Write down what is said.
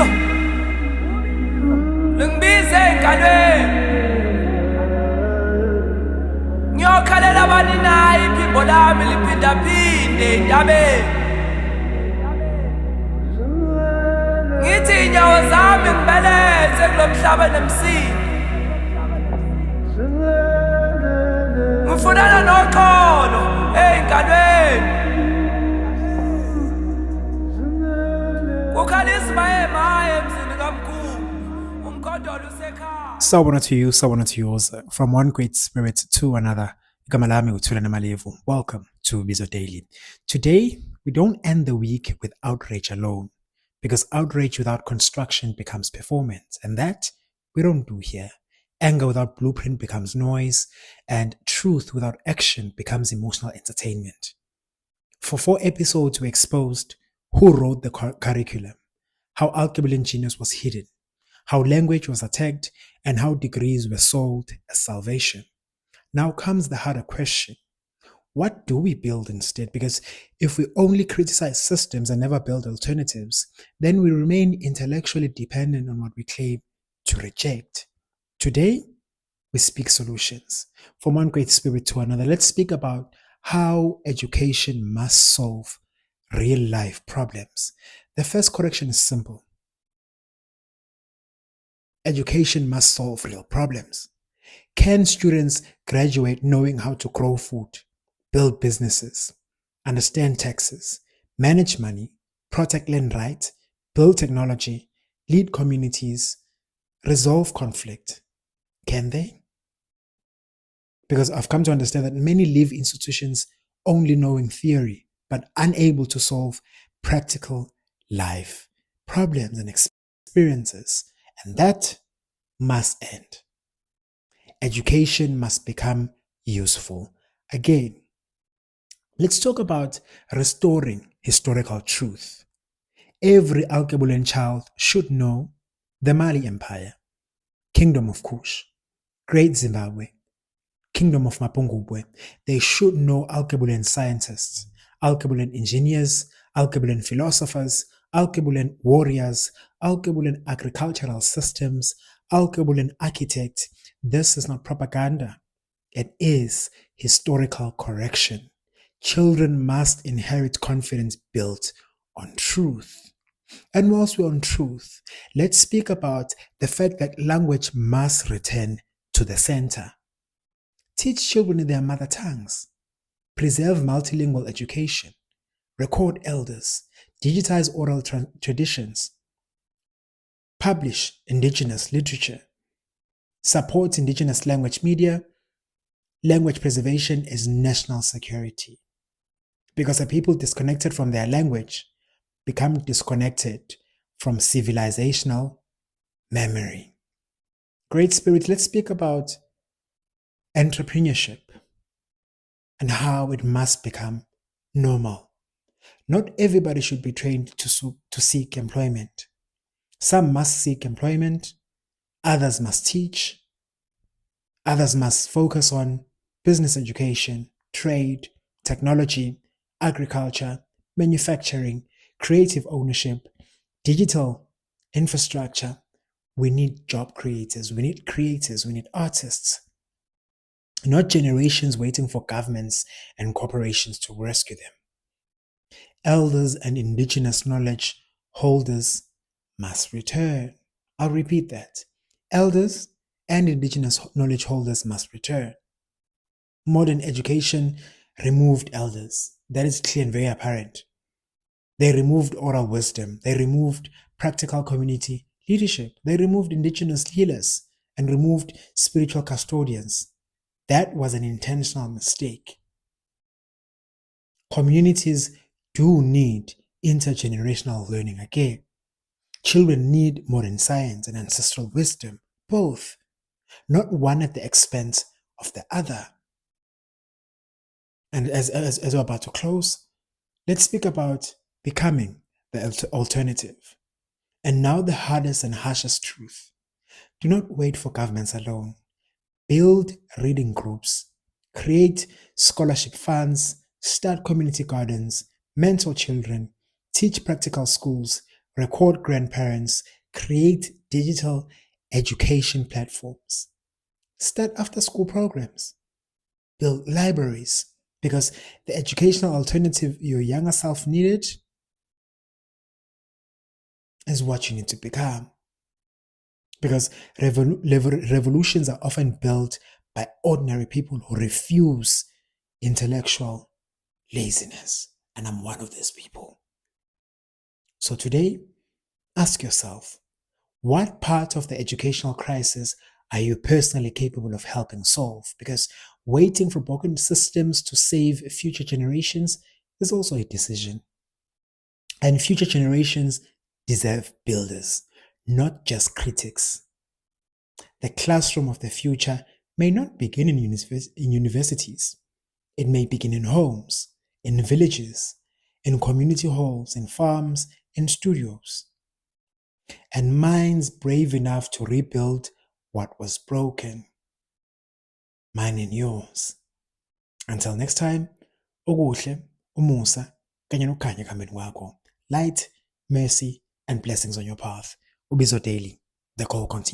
Ubizo Lingibize engalweni Ngiyokhalela bani nayi iphimbo lami liphindaphinde entabeni Ngithi inyawo zami ngibeleze kulomhlaba nemsini Ngifunana noxolo engalweni Sawubona to you, sawubona to yours. From one great spirit to another. Welcome to Ubizo Daily. Today, we don't end the week with outrage alone, because outrage without construction becomes performance, and that we don't do here. Anger without blueprint becomes noise, and truth without action becomes emotional entertainment. For 4 episodes, we exposed who wrote the curriculum, how Alkebulan genius was hidden, how language was attacked, and how degrees were sold as salvation. Now comes the harder question. What do we build instead? Because if we only criticize systems and never build alternatives, then we remain intellectually dependent on what we claim to reject. Today, we speak solutions. From one great spirit to another, let's speak about how education must solve real-life problems. The first correction is simple. Education must solve real problems. Can students graduate knowing how to grow food, build businesses, understand taxes, manage money, protect land rights, build technology, lead communities, resolve conflict? Can they? Because I've come to understand that many leave institutions only knowing theory, but unable to solve practical life problems and experiences. And that must end. Education must become useful. Again, let's talk about restoring historical truth. Every Alkebulan child should know the Mali Empire, Kingdom of Kush, Great Zimbabwe, Kingdom of Mapungubwe. They should know Alkebulan scientists, Alkebulan engineers, Alkebulan philosophers, Alkebulan warriors, Alkebulan agricultural systems, Alkebulan architects. This is not propaganda. It is historical correction. Children must inherit confidence built on truth. And whilst we're on truth, let's speak about the fact that language must return to the center. Teach children in their mother tongues. Preserve multilingual education. Record elders. Digitize oral traditions. Publish indigenous literature. Support indigenous language media. Language preservation is national security. Because the people disconnected from their language become disconnected from civilizational memory. Great Spirit, let's speak about entrepreneurship and how it must become normal. Not everybody should be trained to seek employment. Some must seek employment, others must teach, others must focus on business education, trade, technology, agriculture, manufacturing, creative ownership, digital infrastructure. We need job creators, we need creators, we need artists. Not generations waiting for governments and corporations to rescue them. Elders and indigenous knowledge holders must return. I'll repeat that. Elders and indigenous knowledge holders must return. Modern education removed elders. That is clear and very apparent. They removed oral wisdom. They removed practical community leadership. They removed indigenous healers and removed spiritual custodians. That was an intentional mistake. Communities do need intergenerational learning again. Children need modern science and ancestral wisdom, both, not one at the expense of the other. And as we're about to close, let's speak about becoming the alternative. And now the hardest and harshest truth. Do not wait for governments alone. Build reading groups, create scholarship funds, start community gardens, mentor children, teach practical schools, record grandparents, create digital education platforms, start after school programs, build libraries, because the educational alternative your younger self needed is what you need to become. Because revolutions are often built by ordinary people who refuse intellectual laziness. And I'm one of those people. So today, ask yourself, what part of the educational crisis are you personally capable of helping solve? Because waiting for broken systems to save future generations is also a decision. And future generations deserve builders, not just critics. The classroom of the future may not begin in universities. It may begin in homes, in villages, in community halls, in farms, in studios. And minds brave enough to rebuild what was broken. Mine and yours. Until next time, okuhle, umusa, kanye nokukhanya ekuhambeni kwakho. Light, mercy, and blessings on your path. Ubizo Daily. The call continues.